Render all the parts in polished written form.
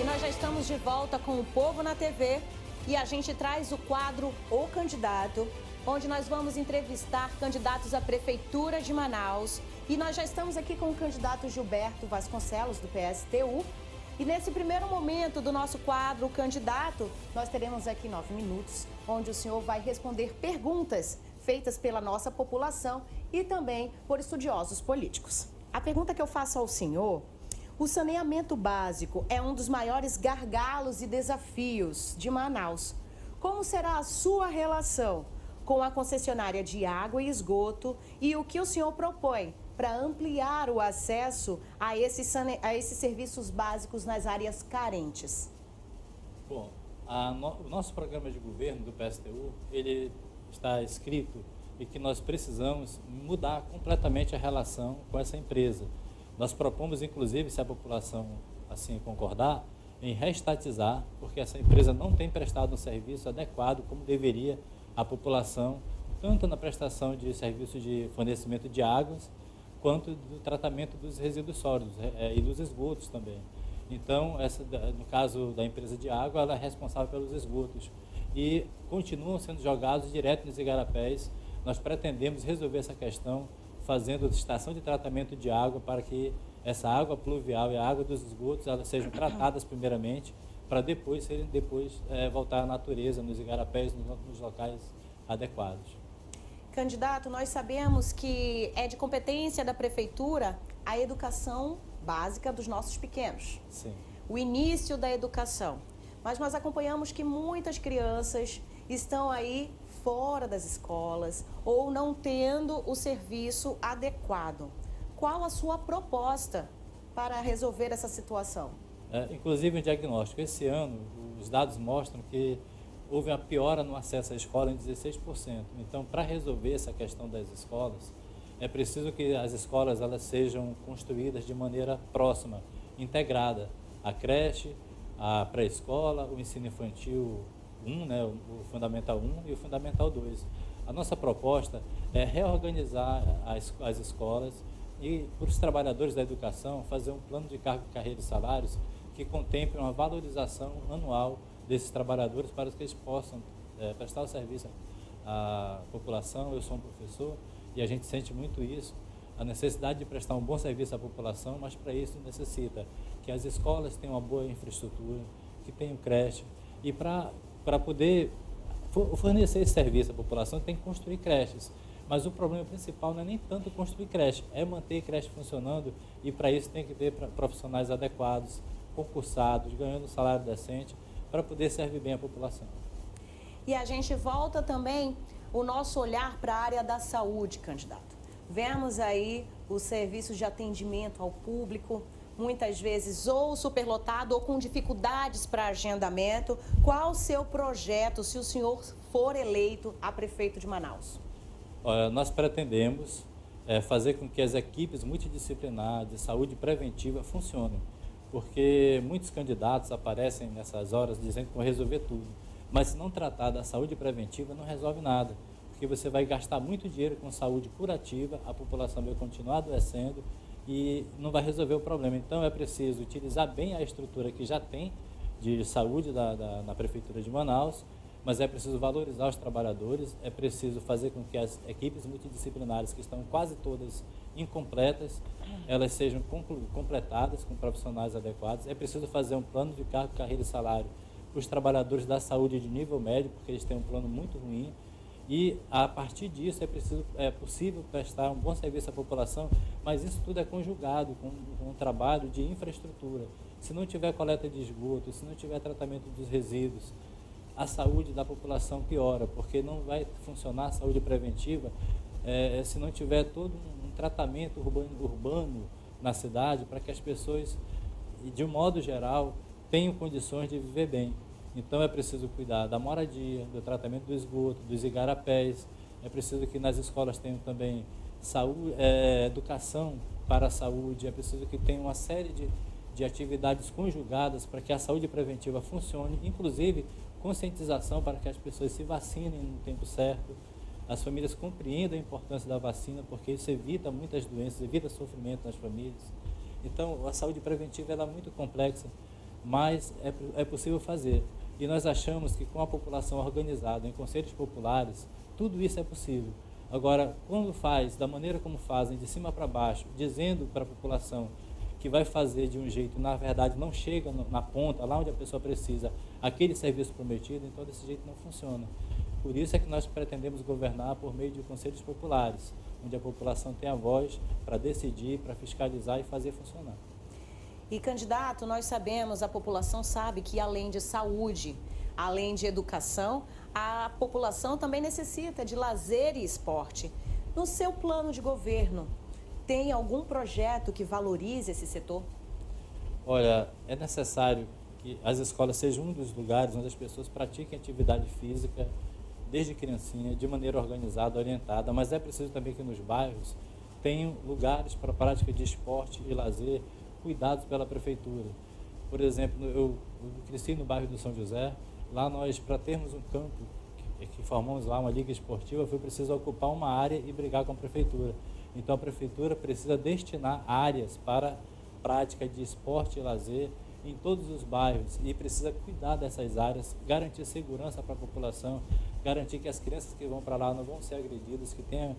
nós já estamos de volta com o Povo na TV e a gente traz o quadro O Candidato, onde nós vamos entrevistar candidatos à Prefeitura de Manaus. E nós já estamos aqui com o candidato Gilberto Vasconcelos, do PSTU. E nesse primeiro momento do nosso quadro O Candidato, nós teremos aqui 9 minutos, onde o senhor vai responder perguntas feitas pela nossa população e também por estudiosos políticos. A pergunta que eu faço ao senhor: o saneamento básico é um dos maiores gargalos e desafios de Manaus. Como será a sua relação com a concessionária de água e esgoto e o que o senhor propõe para ampliar o acesso a esses serviços básicos nas áreas carentes? Bom, o nosso programa de governo do PSTU, ele está escrito e que nós precisamos mudar completamente a relação com essa empresa. Nós propomos, inclusive, se a população assim concordar, em reestatizar, porque essa empresa não tem prestado um serviço adequado como deveria à população, tanto na prestação de serviço de fornecimento de águas, quanto do tratamento dos resíduos sólidos e dos esgotos também. Então, no caso da empresa de água, ela é responsável pelos esgotos e continuam sendo jogados direto nos igarapés. Nós pretendemos resolver essa questão fazendo estação de tratamento de água para que essa água pluvial e a água dos esgotos elas sejam tratadas primeiramente, para depois voltar à natureza, nos igarapés, nos locais adequados. Candidato, nós sabemos que é de competência da Prefeitura a educação básica dos nossos pequenos. Sim. O início da educação. Mas nós acompanhamos que muitas crianças estão aí fora das escolas ou não tendo o serviço adequado. Qual a sua proposta para resolver essa situação? Inclusive, o diagnóstico. Esse ano, os dados mostram que houve uma piora no acesso à escola em 16%. Então, para resolver essa questão das escolas, é preciso que as escolas elas sejam construídas de maneira próxima, integrada. A creche, a pré-escola, o ensino infantil 1, né, o Fundamental 1 e o Fundamental 2. A nossa proposta é reorganizar as escolas e, para os trabalhadores da educação, fazer um plano de carreira e salários que contemple uma valorização anual desses trabalhadores para que eles possam prestar o serviço à população. Eu sou um professor e a gente sente muito isso, a necessidade de prestar um bom serviço à população, mas para isso necessita que as escolas tenham uma boa infraestrutura, que tenham creche, e para poder fornecer esse serviço à população tem que construir creches. Mas o problema principal não é nem tanto construir creche, é manter creche funcionando, e para isso tem que ter profissionais adequados, concursados, ganhando um salário decente, para poder servir bem a população. E a gente volta também o nosso olhar para a área da saúde, candidato. Vemos aí os serviços de atendimento ao público, muitas vezes ou superlotado ou com dificuldades para agendamento. Qual o seu projeto se o senhor for eleito a prefeito de Manaus? Nós pretendemos fazer com que as equipes multidisciplinares de saúde preventiva funcionem, porque muitos candidatos aparecem nessas horas dizendo que vão resolver tudo, mas se não tratar da saúde preventiva não resolve nada, porque você vai gastar muito dinheiro com saúde curativa, a população vai continuar adoecendo e não vai resolver o problema. Então é preciso utilizar bem a estrutura que já tem de saúde na Prefeitura de Manaus, mas é preciso valorizar os trabalhadores, é preciso fazer com que as equipes multidisciplinares, que estão quase todas incompletas, elas sejam completadas com profissionais adequados. É preciso fazer um plano de carreira e salário para os trabalhadores da saúde de nível médio, porque eles têm um plano muito ruim, e a partir disso é possível prestar um bom serviço à população, mas isso tudo é conjugado com um trabalho de infraestrutura. Se não tiver coleta de esgoto, se não tiver tratamento dos resíduos, a saúde da população piora, porque não vai funcionar a saúde preventiva se não tiver todo um tratamento urbano na cidade para que as pessoas, de um modo geral, tenham condições de viver bem. Então é preciso cuidar da moradia, do tratamento do esgoto, dos igarapés, é preciso que nas escolas tenham também saúde, educação para a saúde, é preciso que tenha uma série de atividades conjugadas para que a saúde preventiva funcione, inclusive conscientização para que as pessoas se vacinem no tempo certo, as famílias compreendam a importância da vacina, porque isso evita muitas doenças, evita sofrimento nas famílias. Então, a saúde preventiva ela é muito complexa. mas é possível fazer. E nós achamos que com a população organizada em conselhos populares, tudo isso é possível. Agora, quando faz, da maneira como fazem, de cima para baixo, dizendo para a população que vai fazer de um jeito, na verdade, não chega na ponta, lá onde a pessoa precisa, aquele serviço prometido, então desse jeito não funciona. Por isso é que nós pretendemos governar por meio de conselhos populares, onde a população tem a voz para decidir, para fiscalizar e fazer funcionar. E, candidato, nós sabemos, a população sabe que além de saúde, além de educação, a população também necessita de lazer e esporte. No seu plano de governo, tem algum projeto que valorize esse setor? Olha, é necessário que as escolas sejam um dos lugares onde as pessoas pratiquem atividade física desde criancinha, de maneira organizada, orientada, mas é preciso também que nos bairros tenham lugares para a prática de esporte e lazer cuidados pela prefeitura. Por exemplo, eu cresci no bairro do São José, lá nós, para termos um campo, que formamos lá uma liga esportiva, foi preciso ocupar uma área e brigar com a prefeitura. Então a prefeitura precisa destinar áreas para prática de esporte e lazer em todos os bairros e precisa cuidar dessas áreas, garantir segurança para a população, garantir que as crianças que vão para lá não vão ser agredidas, que tenham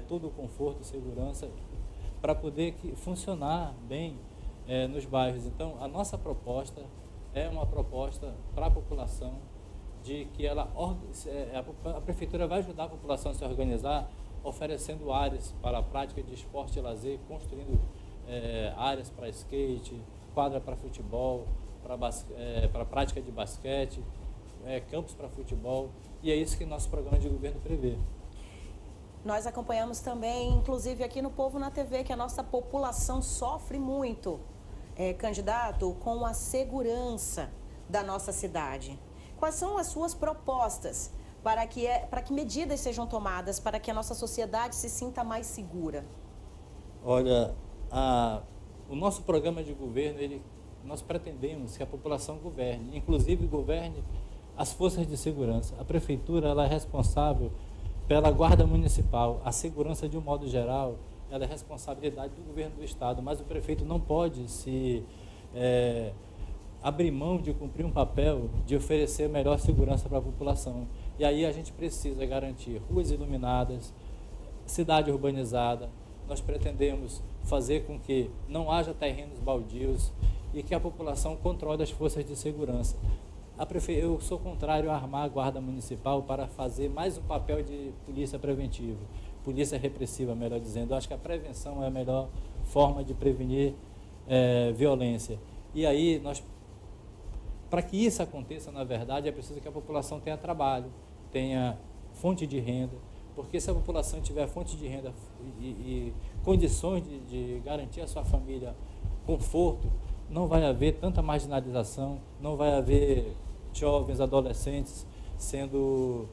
todo o conforto e segurança para poder funcionar bem nos bairros. Então, a nossa proposta é uma proposta para a população de que a prefeitura vai ajudar a população a se organizar, oferecendo áreas para a prática de esporte e lazer, construindo áreas para skate, quadra para futebol, para a prática de basquete, campos para futebol, e é isso que nosso programa de governo prevê. Nós acompanhamos também, inclusive aqui no Povo na TV, que a nossa população sofre muito, candidato, com a segurança da nossa cidade. Quais são as suas propostas para que medidas sejam tomadas para que a nossa sociedade se sinta mais segura? Olha, o nosso programa de governo, nós pretendemos que a população governe, inclusive governe as forças de segurança. A prefeitura ela é responsável pela guarda municipal. A segurança, de um modo geral, ela é responsabilidade do governo do estado, mas o prefeito não pode abrir mão de cumprir um papel de oferecer melhor segurança para a população. E aí a gente precisa garantir ruas iluminadas, cidade urbanizada. Nós pretendemos fazer com que não haja terrenos baldios e que a população controle as forças de segurança. Eu sou contrário a armar a guarda municipal para fazer mais um papel de polícia preventiva, polícia repressiva, melhor dizendo. Eu acho que a prevenção é a melhor forma de prevenir violência. E aí, para que isso aconteça, na verdade, é preciso que a população tenha trabalho, tenha fonte de renda, porque se a população tiver fonte de renda e condições de garantir à sua família conforto, não vai haver tanta marginalização, não vai haver jovens, adolescentes sendo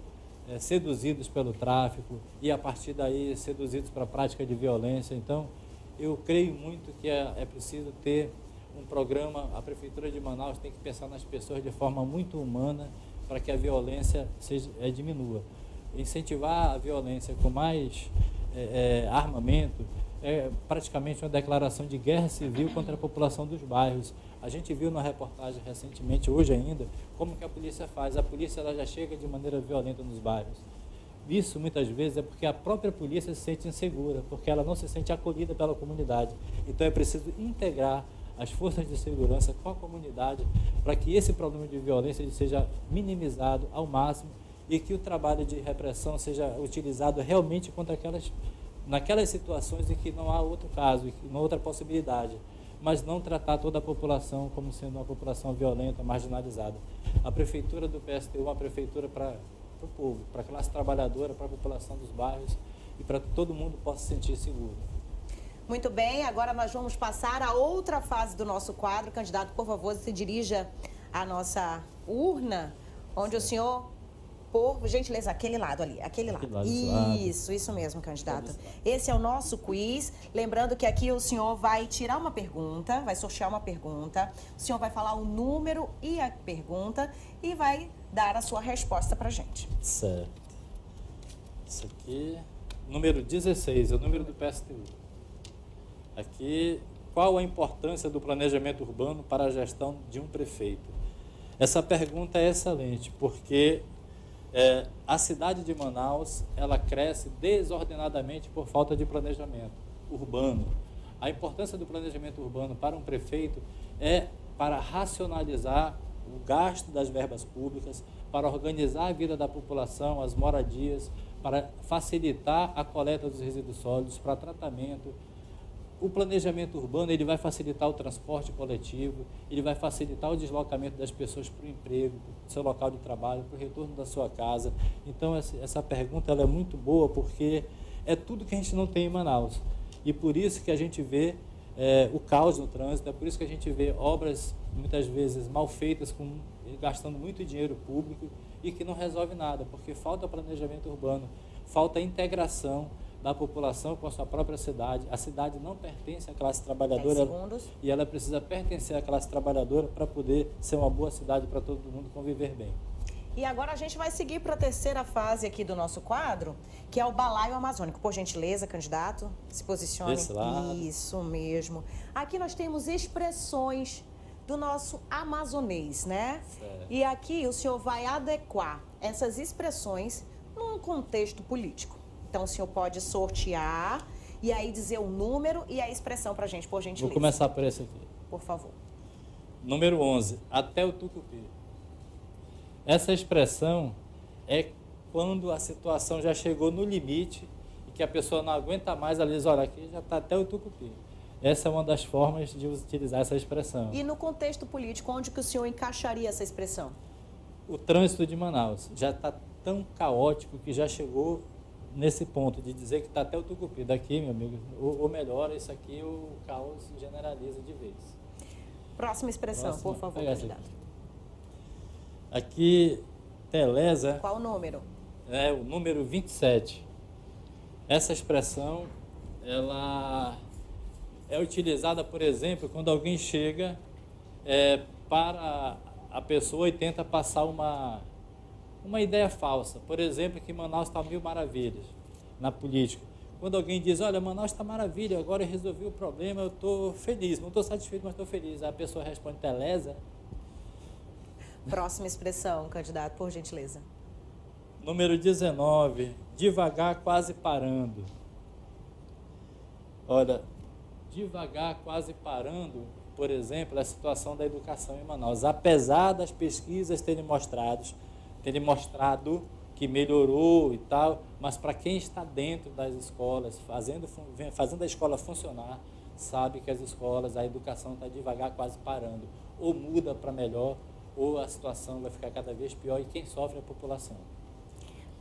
seduzidos pelo tráfico e, a partir daí, seduzidos para a prática de violência. Então, eu creio muito que é preciso ter um programa. A Prefeitura de Manaus tem que pensar nas pessoas de forma muito humana para que a violência diminua. Incentivar a violência com mais armamento é praticamente uma declaração de guerra civil contra a população dos bairros. A gente viu na reportagem recentemente, hoje ainda, como que a polícia faz. A polícia ela já chega de maneira violenta nos bairros. Isso, muitas vezes, é porque a própria polícia se sente insegura, porque ela não se sente acolhida pela comunidade. Então, é preciso integrar as forças de segurança com a comunidade para que esse problema de violência seja minimizado ao máximo e que o trabalho de repressão seja utilizado realmente contra naquelas situações em que não há outro caso, não há outra possibilidade, mas não tratar toda a população como sendo uma população violenta, marginalizada. A prefeitura do PSTU é uma prefeitura para o povo, para a classe trabalhadora, para a população dos bairros e para que todo mundo possa se sentir seguro. Muito bem, agora nós vamos passar a outra fase do nosso quadro. Candidato, por favor, se dirija à nossa urna, onde o senhor... Por gentileza, aquele lado ali, aquele lado. Isso mesmo, candidato. Esse é o nosso quiz. Lembrando que aqui o senhor vai tirar uma pergunta, vai sortear uma pergunta. O senhor vai falar o número e a pergunta e vai dar a sua resposta pra gente. Certo. Isso aqui, número 16, é o número do PSTU. Aqui, qual a importância do planejamento urbano para a gestão de um prefeito? Essa pergunta é excelente, porque a cidade de Manaus, ela cresce desordenadamente por falta de planejamento urbano. A importância do planejamento urbano para um prefeito é para racionalizar o gasto das verbas públicas, para organizar a vida da população, as moradias, para facilitar a coleta dos resíduos sólidos, para tratamento. O planejamento urbano, ele vai facilitar o transporte coletivo, ele vai facilitar o deslocamento das pessoas para o emprego, para o seu local de trabalho, para o retorno da sua casa. Então, essa pergunta ela é muito boa, porque é tudo que a gente não tem em Manaus. E por isso que a gente vê o caos no trânsito, é por isso que a gente vê obras, muitas vezes, mal feitas, gastando muito dinheiro público e que não resolve nada, porque falta planejamento urbano, falta integração da população com a sua própria cidade. A cidade não pertence à classe trabalhadora e ela precisa pertencer à classe trabalhadora para poder ser uma boa cidade para todo mundo conviver bem. E agora a gente vai seguir para a terceira fase aqui do nosso quadro, que é o Balaio Amazônico. Por gentileza, candidato, se posicione. Desse lado. Isso mesmo. Aqui nós temos expressões do nosso amazonês, né? Certo. E aqui o senhor vai adequar essas expressões num contexto político. Então, o senhor pode sortear e aí dizer o número e a expressão para a gente, por gentileza. Vou começar por esse aqui. Por favor. Número 11, até o tucupi. Essa expressão é quando a situação já chegou no limite e que a pessoa não aguenta mais, ela diz, olha, aqui já está até o tucupi. Essa é uma das formas de utilizar essa expressão. E no contexto político, onde que o senhor encaixaria essa expressão? O trânsito de Manaus já está tão caótico que já chegou nesse ponto de dizer que está até o tucupi. Daqui, meu amigo, ou melhor, isso aqui o caos generaliza de vez. Próxima expressão, por favor, candidato. Aqui, Teleza. Qual o número? É o número 27. Essa expressão, ela é utilizada, por exemplo, quando alguém chega para a pessoa e tenta passar uma ideia falsa. Por exemplo, que Manaus está mil maravilhas na política. Quando alguém diz, olha, Manaus está maravilha, agora eu resolvi o problema, eu estou feliz, não estou satisfeito, mas estou feliz. Aí a pessoa responde, Teleza. Próxima expressão, candidato, por gentileza. Número 19, devagar, quase parando. Olha, devagar, quase parando, por exemplo, é a situação da educação em Manaus. Apesar das pesquisas terem mostrado que melhorou e tal, mas para quem está dentro das escolas, fazendo a escola funcionar, sabe que as escolas, a educação está devagar, quase parando. Ou muda para melhor, ou a situação vai ficar cada vez pior e quem sofre é a população.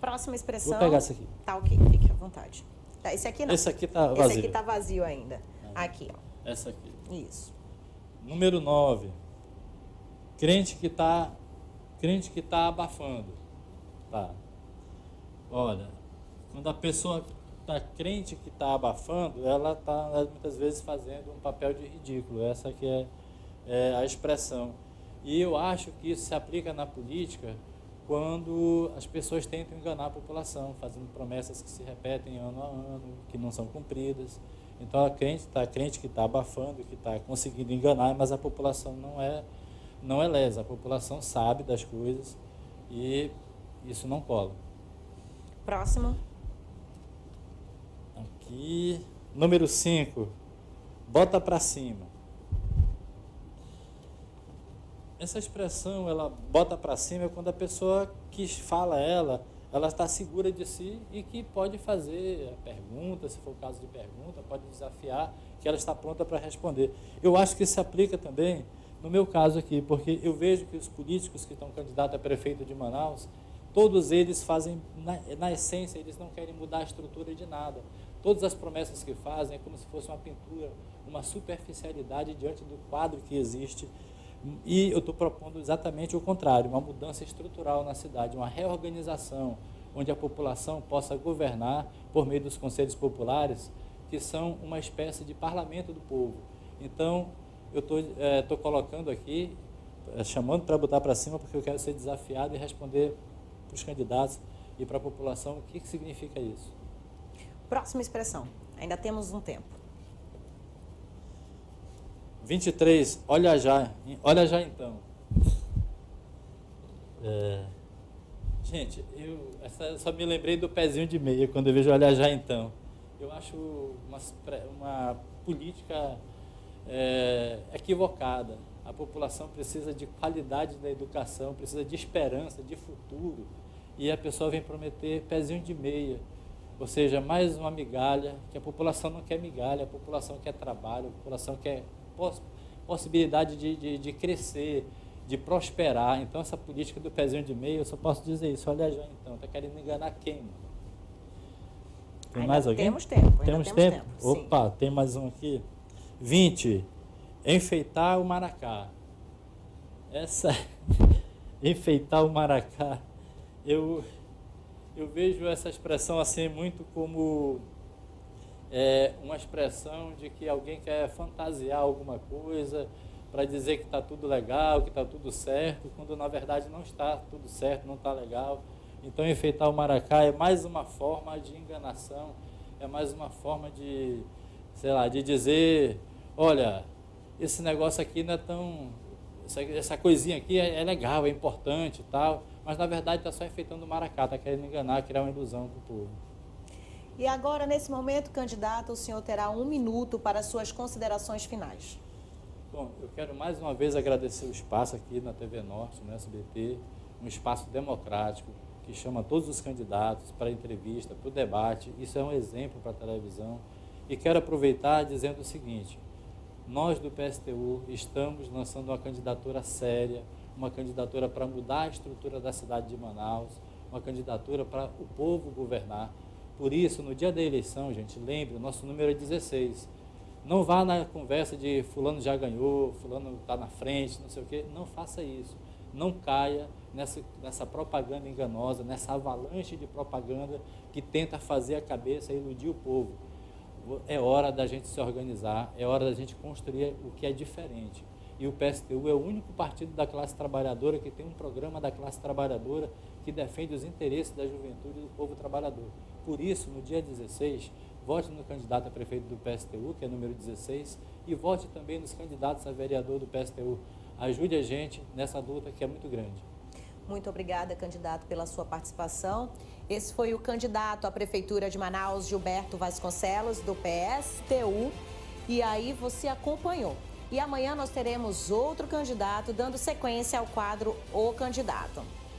Próxima expressão. Vou pegar essa aqui. Tá ok, fique à vontade. Tá, esse aqui não. Esse aqui tá vazio. Esse aqui tá vazio ainda. Aqui, ó. Essa aqui. Isso. Número 9. Crente que tá abafando. Tá. Olha, quando a pessoa está crente que está abafando, ela está muitas vezes fazendo um papel de ridículo. Essa aqui é a expressão. E eu acho que isso se aplica na política quando as pessoas tentam enganar a população, fazendo promessas que se repetem ano a ano, que não são cumpridas. Então a crente que está abafando, que está conseguindo enganar, mas a população não é lesa. A população sabe das coisas e isso não cola. Próximo. Aqui, número 5, bota para cima. Essa expressão, ela bota para cima, é quando a pessoa que fala ela está segura de si e que pode fazer a pergunta, se for o caso de pergunta, pode desafiar, que ela está pronta para responder. Eu acho que isso se aplica também no meu caso aqui, porque eu vejo que os políticos que estão candidatos a prefeito de Manaus, todos eles fazem, na essência, eles não querem mudar a estrutura de nada. Todas as promessas que fazem é como se fosse uma pintura, uma superficialidade diante do quadro que existe. E eu estou propondo exatamente o contrário, uma mudança estrutural na cidade, uma reorganização, onde a população possa governar por meio dos conselhos populares, que são uma espécie de parlamento do povo. Então, eu estou colocando aqui, chamando para botar para cima, porque eu quero ser desafiado e responder para os candidatos e para a população o que significa isso. Próxima expressão. Ainda temos um tempo. 23, olha já então. Gente, eu só me lembrei do pezinho de meia quando eu vejo olha já então. Eu acho uma política equivocada. A população precisa de qualidade da educação, precisa de esperança, de futuro. E a pessoa vem prometer pezinho de meia. Ou seja, mais uma migalha, que a população não quer migalha, a população quer trabalho, a população quer possibilidade de crescer, de prosperar. Então, essa política do pezinho de meia, eu só posso dizer isso. Olha já então, está querendo enganar quem? Tem mais alguém? Temos tempo. Temos tempo? Opa, tem mais um aqui. 20. Enfeitar o maracá. Enfeitar o maracá. Eu vejo essa expressão assim muito como uma expressão de que alguém quer fantasiar alguma coisa para dizer que está tudo legal, que está tudo certo, quando na verdade não está tudo certo, não está legal. Então, enfeitar o maracá é mais uma forma de enganação, é mais uma forma de, sei lá, de dizer, olha, esse negócio aqui não é tão... Essa coisinha aqui é legal, é importante e tal, mas na verdade está só enfeitando o maracá, está querendo enganar, criar uma ilusão para o povo. E agora, nesse momento, candidato, o senhor terá 1 minuto para suas considerações finais. Bom, eu quero mais uma vez agradecer o espaço aqui na TV Norte, no SBT, um espaço democrático, que chama todos os candidatos para a entrevista, para o debate. Isso é um exemplo para a televisão. E quero aproveitar dizendo o seguinte, nós do PSTU estamos lançando uma candidatura séria, uma candidatura para mudar a estrutura da cidade de Manaus, uma candidatura para o povo governar. Por isso, no dia da eleição, gente, lembre, o nosso número é 16. Não vá na conversa de fulano já ganhou, fulano está na frente, não sei o quê. Não faça isso. Não caia nessa propaganda enganosa, nessa avalanche de propaganda que tenta fazer a cabeça e iludir o povo. É hora da gente se organizar, é hora da gente construir o que é diferente. E o PSTU é o único partido da classe trabalhadora que tem um programa da classe trabalhadora que defende os interesses da juventude e do povo trabalhador. Por isso, no dia 16, vote no candidato a prefeito do PSTU, que é número 16, e vote também nos candidatos a vereador do PSTU. Ajude a gente nessa luta que é muito grande. Muito obrigada, candidato, pela sua participação. Esse foi o candidato à Prefeitura de Manaus, Gilberto Vasconcelos, do PSTU. E aí você acompanhou. E amanhã nós teremos outro candidato dando sequência ao quadro O Candidato.